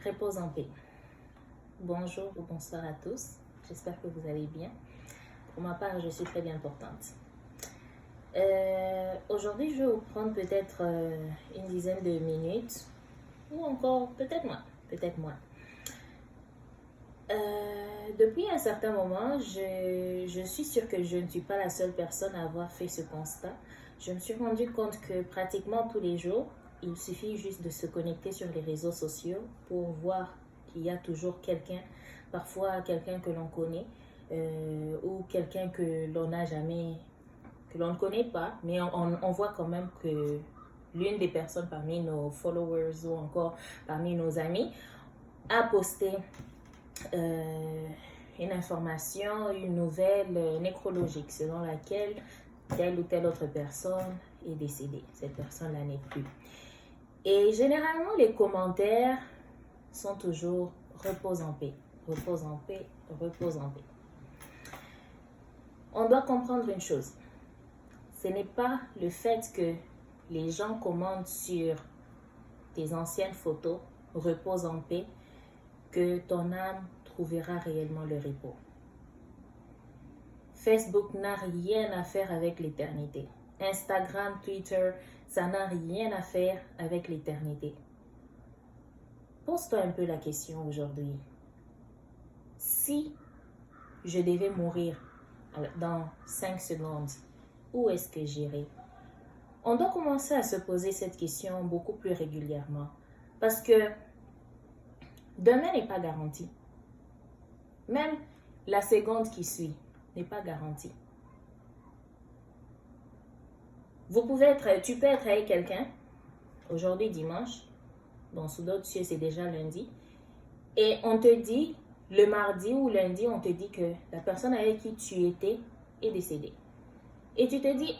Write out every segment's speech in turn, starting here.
Repose en paix. Bonjour ou bonsoir à tous. J'espère que vous allez bien. Pour ma part, je suis très bien portante. Aujourd'hui, je vais vous prendre peut-être une dizaine de minutes ou encore peut-être moins. Depuis un certain moment, je suis sûre que je ne suis pas la seule personne à avoir fait ce constat. Je me suis rendu compte que pratiquement tous les jours, il suffit juste de se connecter sur les réseaux sociaux pour voir qu'il y a toujours quelqu'un, parfois quelqu'un que l'on connaît ou quelqu'un que l'on n'a jamais, que l'on ne connaît pas, mais on voit quand même que l'une des personnes parmi nos followers ou encore parmi nos amis a posté une information, une nouvelle nécrologique selon laquelle telle ou telle autre personne est décédée. Cette personne-là n'est plus. Et généralement, les commentaires sont toujours repose en paix, repose en paix, repose en paix. On doit comprendre une chose. Ce n'est pas le fait que les gens commentent sur tes anciennes photos, repose en paix, que ton âme trouvera réellement le repos. Facebook n'a rien à faire avec l'éternité. Instagram, Twitter, ça n'a rien à faire avec l'éternité. Pose-toi un peu la question aujourd'hui. Si je devais mourir dans 5 secondes, où est-ce que j'irais? On doit commencer à se poser cette question beaucoup plus régulièrement. Parce que demain n'est pas garanti. Même la seconde qui suit n'est pas garantie. Tu peux être avec quelqu'un, aujourd'hui dimanche, bon sous d'autres cieux c'est déjà lundi, et on te dit, le mardi ou lundi, on te dit que la personne avec qui tu étais est décédée. Et tu te dis,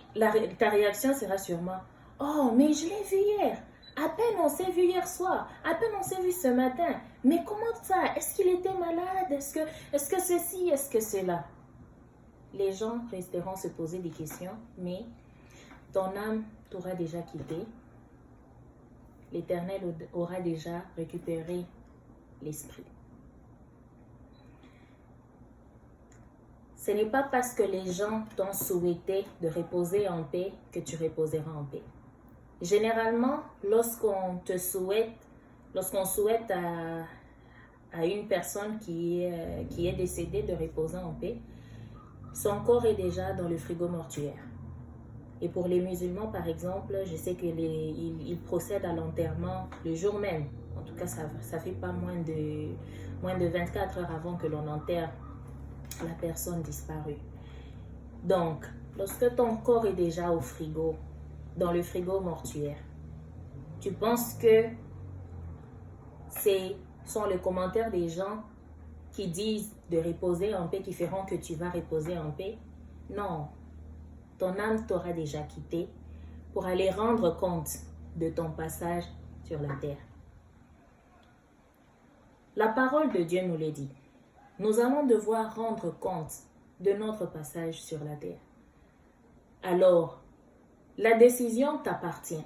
ta réaction sera sûrement, oh mais je l'ai vu hier, à peine on s'est vu hier soir, à peine on s'est vu ce matin, mais comment ça? Est-ce qu'il était malade? Est-ce que ceci, est-ce que cela? Les gens resteront se poser des questions, mais ton âme t'aura déjà quitté. L'Éternel aura déjà récupéré l'esprit. Ce n'est pas parce que les gens t'ont souhaité de reposer en paix que tu reposeras en paix. Généralement, lorsqu'on souhaite à une personne qui est décédée de reposer en paix, son corps est déjà dans le frigo mortuaire. Et pour les musulmans, par exemple, je sais qu'ils procèdent à l'enterrement le jour même. En tout cas, ça fait pas moins de 24 heures avant que l'on enterre la personne disparue. Donc, lorsque ton corps est déjà au frigo, dans le frigo mortuaire, tu penses que ce sont les commentaires des gens qui disent de reposer en paix qui feront que tu vas reposer en paix? Non. Ton âme t'aura déjà quitté pour aller rendre compte de ton passage sur la terre. La parole de Dieu nous le dit. Nous allons devoir rendre compte de notre passage sur la terre. Alors, la décision t'appartient.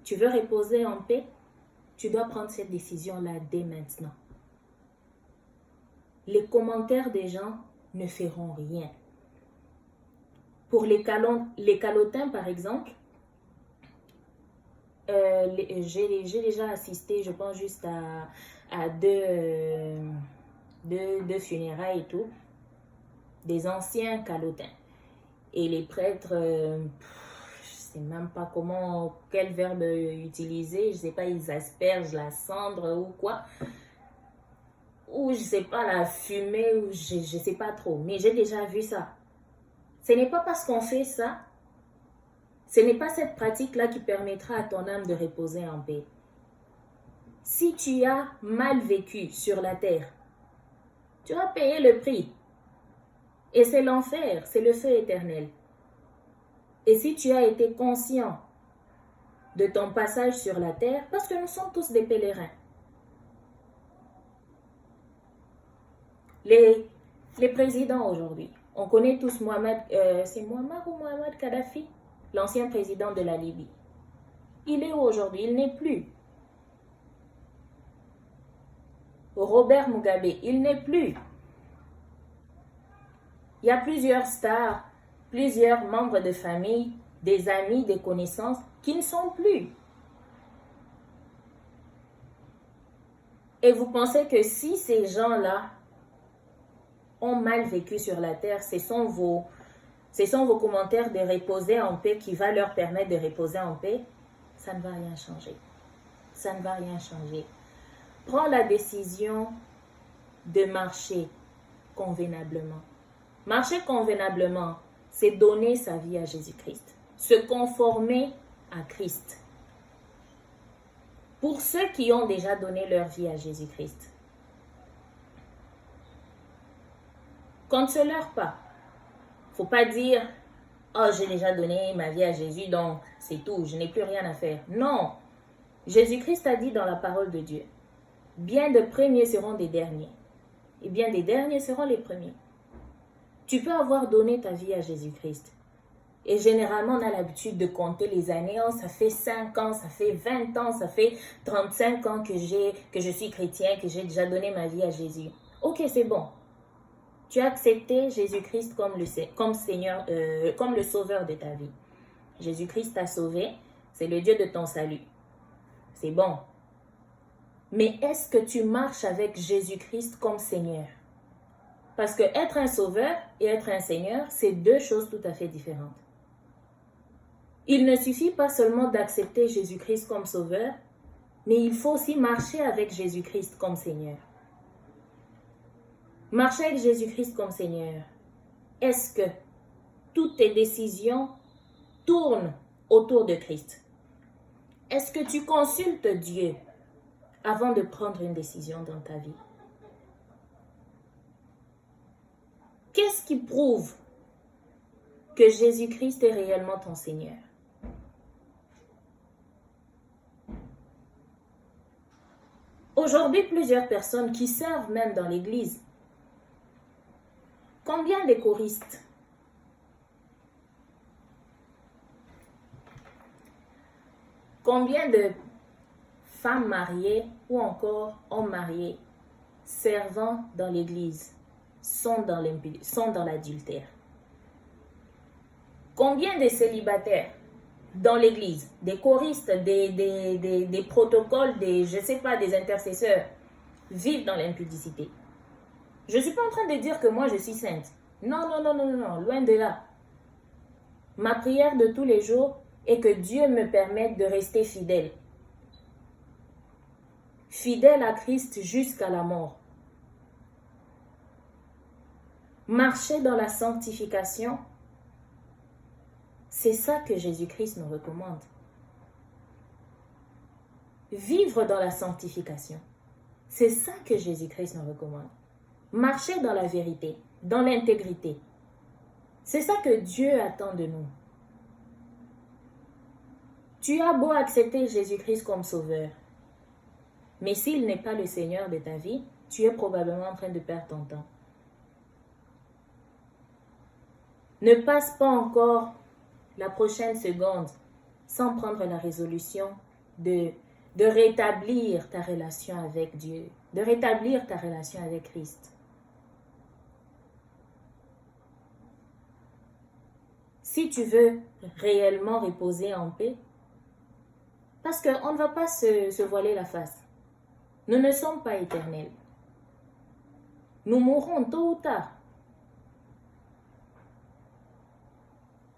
Tu veux reposer en paix? Tu dois prendre cette décision-là dès maintenant. Les commentaires des gens ne feront rien. Pour les calotins, par exemple, j'ai déjà assisté, je pense, juste à deux funérailles et tout, des anciens calotins. Et les prêtres, je ne sais même pas quel verbe utiliser, je ne sais pas, ils aspergent la cendre ou quoi, ou je ne sais pas, la fumée, ou je ne sais pas trop, mais j'ai déjà vu ça. Ce n'est pas parce qu'on fait ça, ce n'est pas cette pratique-là qui permettra à ton âme de reposer en paix. Si tu as mal vécu sur la terre, tu vas payer le prix. Et c'est l'enfer, c'est le feu éternel. Et si tu as été conscient de ton passage sur la terre, parce que nous sommes tous des pèlerins. Les présidents aujourd'hui, on connaît tous c'est Muammar ou Mohamed Kadhafi, l'ancien président de la Libye. Il est où aujourd'hui? Il n'est plus. Robert Mugabe, il n'est plus. Il y a plusieurs stars, plusieurs membres de famille, des amis, des connaissances qui ne sont plus. Et vous pensez que si ces gens-là ont mal vécu sur la terre, ce sont vos commentaires de reposer en paix qui va leur permettre de reposer en paix? Ça ne va rien changer. Ça ne va rien changer. Prends la décision de marcher convenablement. Marcher convenablement, c'est donner sa vie à Jésus-Christ. Se conformer à Christ. Pour ceux qui ont déjà donné leur vie à Jésus-Christ, compte-leur pas. Faut pas dire, oh, j'ai déjà donné ma vie à Jésus, donc c'est tout, je n'ai plus rien à faire. Non. Jésus-Christ a dit dans la parole de Dieu, bien de premiers seront des derniers, et bien des derniers seront les premiers. Tu peux avoir donné ta vie à Jésus-Christ. Et généralement, on a l'habitude de compter les années. Oh, ça fait 5 ans, ça fait 20 ans, ça fait 35 ans que je suis chrétien, que j'ai déjà donné ma vie à Jésus. Ok, c'est bon. Tu as accepté Jésus-Christ comme Seigneur, comme le sauveur de ta vie. Jésus-Christ t'a sauvé. C'est le Dieu de ton salut. C'est bon. Mais est-ce que tu marches avec Jésus-Christ comme Seigneur? Parce que être un sauveur et être un Seigneur, c'est deux choses tout à fait différentes. Il ne suffit pas seulement d'accepter Jésus-Christ comme sauveur, mais il faut aussi marcher avec Jésus-Christ comme Seigneur. Marcher avec Jésus-Christ comme Seigneur. Est-ce que toutes tes décisions tournent autour de Christ? Est-ce que tu consultes Dieu avant de prendre une décision dans ta vie? Qu'est-ce qui prouve que Jésus-Christ est réellement ton Seigneur? Aujourd'hui, plusieurs personnes qui servent même dans l'église. Combien de choristes? Combien de femmes mariées ou encore hommes mariés servant dans l'église sont dans l'adultère? Combien de célibataires dans l'église, des choristes, des protocoles, je ne sais pas, des intercesseurs, vivent dans l'impudicité? Je ne suis pas en train de dire que moi je suis sainte. Non, non, non, non, non, loin de là. Ma prière de tous les jours est que Dieu me permette de rester fidèle. Fidèle à Christ jusqu'à la mort. Marcher dans la sanctification, c'est ça que Jésus-Christ nous recommande. Vivre dans la sanctification, c'est ça que Jésus-Christ nous recommande. Marcher dans la vérité, dans l'intégrité. C'est ça que Dieu attend de nous. Tu as beau accepter Jésus-Christ comme sauveur, mais s'il n'est pas le Seigneur de ta vie, tu es probablement en train de perdre ton temps. Ne passe pas encore la prochaine seconde sans prendre la résolution de rétablir ta relation avec Dieu, de rétablir ta relation avec Christ. Si tu veux réellement reposer en paix, parce qu'on ne va pas se voiler la face. Nous ne sommes pas éternels. Nous mourrons tôt ou tard.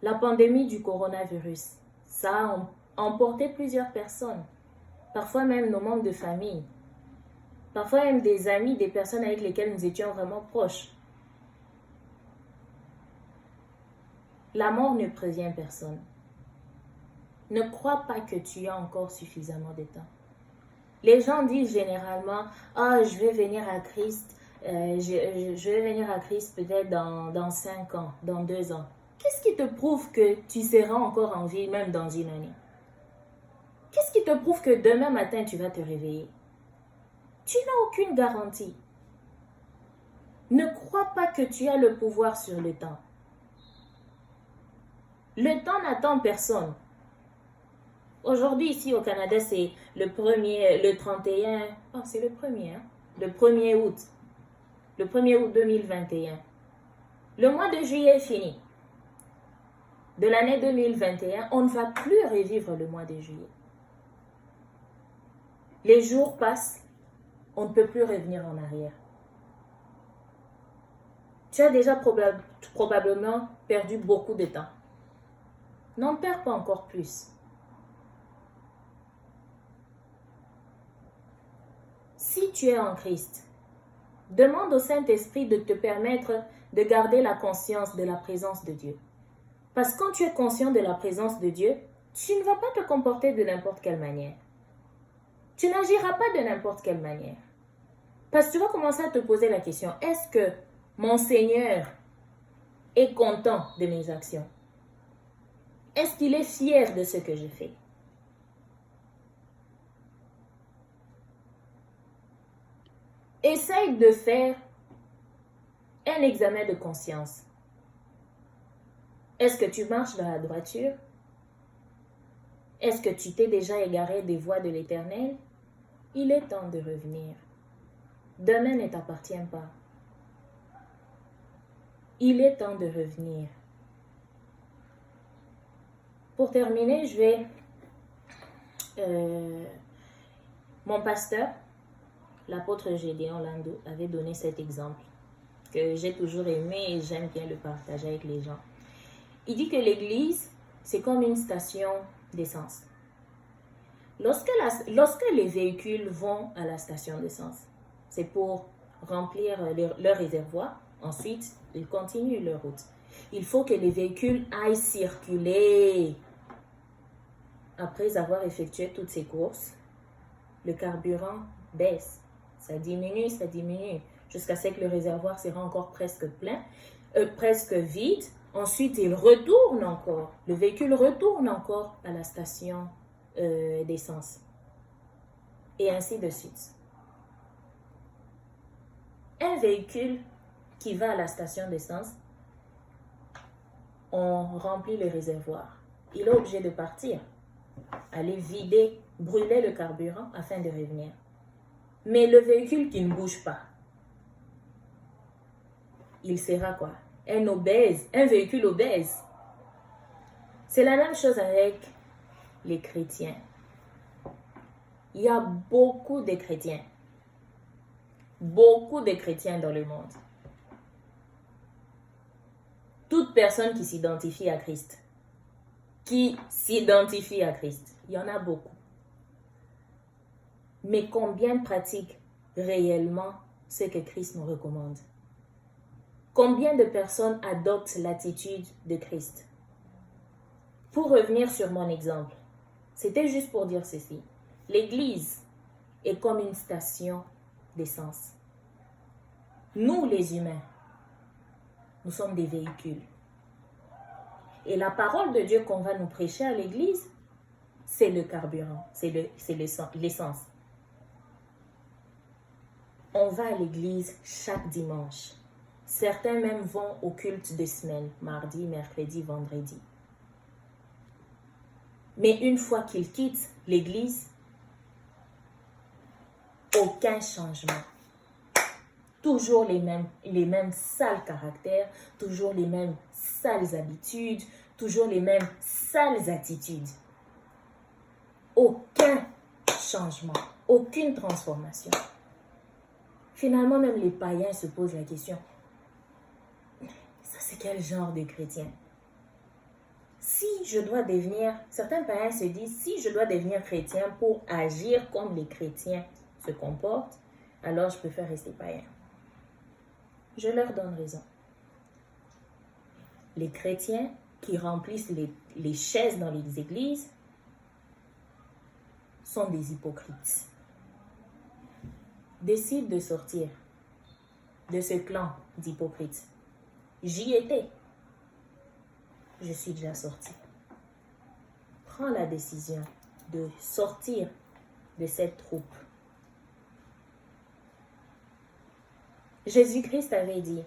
La pandémie du coronavirus, ça a emporté plusieurs personnes. Parfois même nos membres de famille. Parfois même des amis, des personnes avec lesquelles nous étions vraiment proches. La mort ne prévient personne. Ne crois pas que tu as encore suffisamment de temps. Les gens disent généralement, je vais venir à Christ, je vais venir à Christ peut-être dans 5 ans, dans 2 ans. Qu'est-ce qui te prouve que tu seras encore en vie même dans une année? Qu'est-ce qui te prouve que demain matin tu vas te réveiller? Tu n'as aucune garantie. Ne crois pas que tu as le pouvoir sur le temps. Le temps n'attend personne. Aujourd'hui, ici au Canada, c'est le 31. Oh, c'est le 1er. Hein? le 1er août. Le 1er août 2021. Le mois de juillet est fini. De l'année 2021, on ne va plus revivre le mois de juillet. Les jours passent, on ne peut plus revenir en arrière. Tu as déjà probablement perdu beaucoup de temps. N'en perds pas encore plus. Si tu es en Christ, demande au Saint-Esprit de te permettre de garder la conscience de la présence de Dieu. Parce que quand tu es conscient de la présence de Dieu, tu ne vas pas te comporter de n'importe quelle manière. Tu n'agiras pas de n'importe quelle manière. Parce que tu vas commencer à te poser la question, est-ce que mon Seigneur est content de mes actions? Est-ce qu'il est fier de ce que je fais? Essaye de faire un examen de conscience. Est-ce que tu marches dans la droiture? Est-ce que tu t'es déjà égaré des voies de l'Éternel? Il est temps de revenir. Demain ne t'appartient pas. Il est temps de revenir. Pour terminer, mon pasteur, l'apôtre Gédéon Landau, avait donné cet exemple que j'ai toujours aimé et j'aime bien le partager avec les gens. Il dit que l'église, c'est comme une station d'essence. Lorsque les véhicules vont à la station d'essence, c'est pour remplir leur réservoir. Ensuite, ils continuent leur route. Il faut que les véhicules aillent circuler. Après avoir effectué toutes ces courses, le carburant baisse. Ça diminue, jusqu'à ce que le réservoir sera encore presque plein, presque vide. Ensuite, il retourne encore. Le véhicule retourne encore à la station d'essence. Et ainsi de suite. Un véhicule qui va à la station d'essence, on remplit le réservoir. Il est obligé de partir, aller vider, brûler le carburant afin de revenir. Mais le véhicule qui ne bouge pas, il sera quoi? Un véhicule obèse. C'est la même chose avec les chrétiens. Il y a beaucoup de chrétiens dans le monde. Toute personne qui s'identifie à Christ, il y en a beaucoup. Mais combien pratiquent réellement ce que Christ nous recommande? Combien de personnes adoptent l'attitude de Christ? Pour revenir sur mon exemple, c'était juste pour dire ceci. L'Église est comme une station d'essence. Nous, les humains, nous sommes des véhicules. Et la parole de Dieu qu'on va nous prêcher à l'Église, c'est le carburant, c'est l'essence. On va à l'Église chaque dimanche. Certains même vont au culte de semaine, mardi, mercredi, vendredi. Mais une fois qu'ils quittent l'Église, aucun changement. Toujours les mêmes sales caractères, toujours les mêmes sales habitudes, toujours les mêmes sales attitudes. Aucun changement, aucune transformation. Finalement, même les païens se posent la question, ça c'est quel genre de chrétien? Certains païens se disent, si je dois devenir chrétien pour agir comme les chrétiens se comportent, alors je préfère rester païen. Je leur donne raison. Les chrétiens qui remplissent les chaises dans les églises sont des hypocrites. Décide de sortir de ce clan d'hypocrites. J'y étais. Je suis déjà sortie. Prends la décision de sortir de cette troupe. Jésus-Christ avait dit,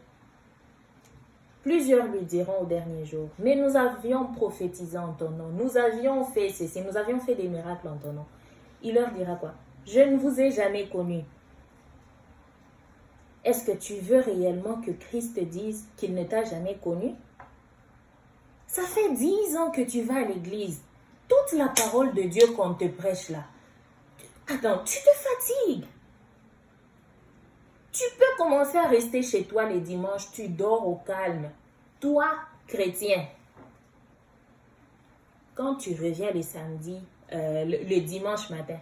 plusieurs lui diront au dernier jour, mais nous avions prophétisé en ton nom, nous avions fait ceci, nous avions fait des miracles en ton nom. Il leur dira quoi? Je ne vous ai jamais connu. Est-ce que tu veux réellement que Christ te dise qu'il ne t'a jamais connu? Ça fait 10 ans que tu vas à l'église. Toute la parole de Dieu qu'on te prêche là. Attends, tu te fatigues. Tu peux commencer à rester chez toi les dimanches, tu dors au calme. Toi, chrétien, quand tu reviens les samedis, le dimanche matin,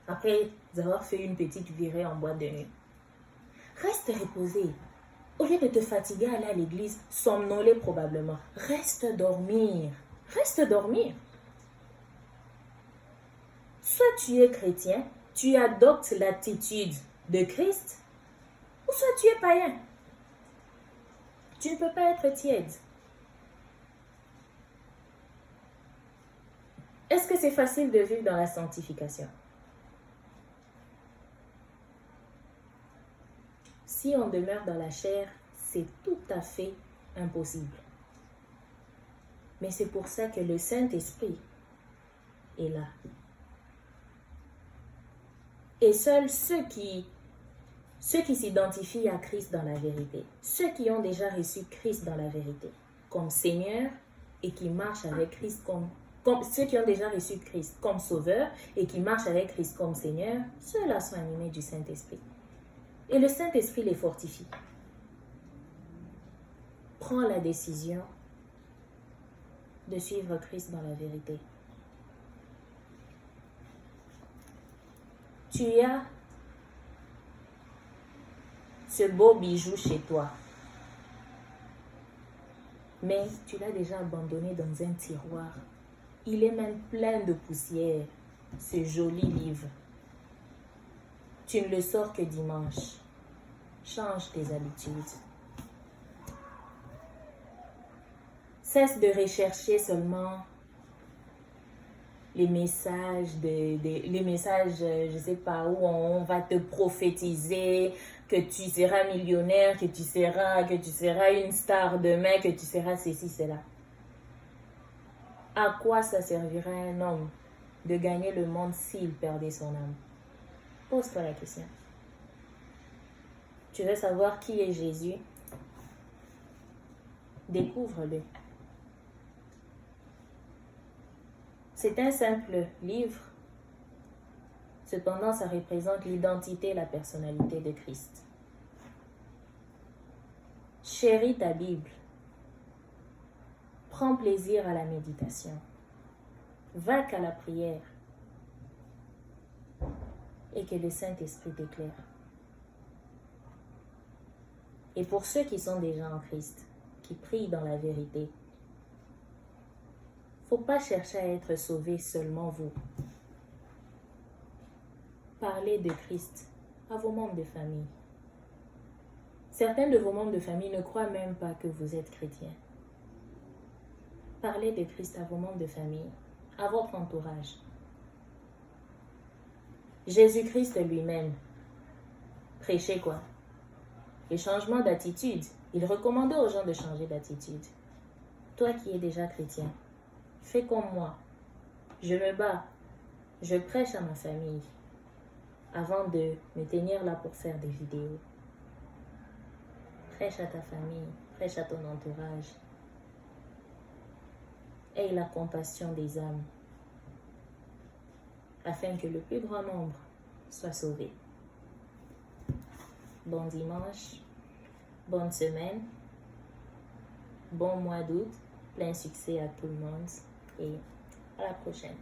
après avoir fait une petite virée en boîte de nuit, reste reposé. Au lieu de te fatiguer à aller à l'église, somnoler probablement. Reste dormir. Reste dormir. Soit tu es chrétien, tu adoptes l'attitude de Christ, ou soit tu es païen. Tu ne peux pas être tiède. Est-ce que c'est facile de vivre dans la sanctification? Si on demeure dans la chair, c'est tout à fait impossible. Mais c'est pour ça que le Saint-Esprit est là. Et seuls ceux qui s'identifient à Christ dans la vérité, ceux qui ont déjà reçu Christ dans la vérité, comme Seigneur et qui marchent avec Christ comme ceux qui ont déjà reçu Christ comme Sauveur et qui marchent avec Christ comme Seigneur, ceux-là sont animés du Saint-Esprit. Et le Saint-Esprit les fortifie. Prends la décision de suivre Christ dans la vérité. Tu as ce beau bijou chez toi, mais tu l'as déjà abandonné dans un tiroir. Il est même plein de poussière, ce joli livre. Tu ne le sors que dimanche. Change tes habitudes. Cesse de rechercher seulement les messages, je ne sais pas où, on va te prophétiser que tu seras millionnaire, que tu seras une star demain, que tu seras ceci, cela. À quoi ça servirait à un homme de gagner le monde s'il perdait son âme? Pose-toi la question. Tu veux savoir qui est Jésus? Découvre-le. C'est un simple livre. Cependant, ça représente l'identité et la personnalité de Christ. Chéris ta Bible. Prends plaisir à la méditation. Va qu'à la prière. Et que le Saint-Esprit t'éclaire. Et pour ceux qui sont déjà en Christ, qui prient dans la vérité, il ne faut pas chercher à être sauvé seulement vous. Parlez de Christ à vos membres de famille. Certains de vos membres de famille ne croient même pas que vous êtes chrétien. Parlez de Christ à vos membres de famille, à votre entourage. Jésus-Christ lui-même prêchait quoi? Le changement d'attitude. Il recommandait aux gens de changer d'attitude. Toi qui es déjà chrétien, fais comme moi. Je me bats. Je prêche à ma famille avant de me tenir là pour faire des vidéos. Prêche à ta famille, prêche à ton entourage. Aie la compassion des âmes afin que le plus grand nombre soit sauvé. Bon dimanche, bonne semaine, bon mois d'août, plein succès à tout le monde et à la prochaine.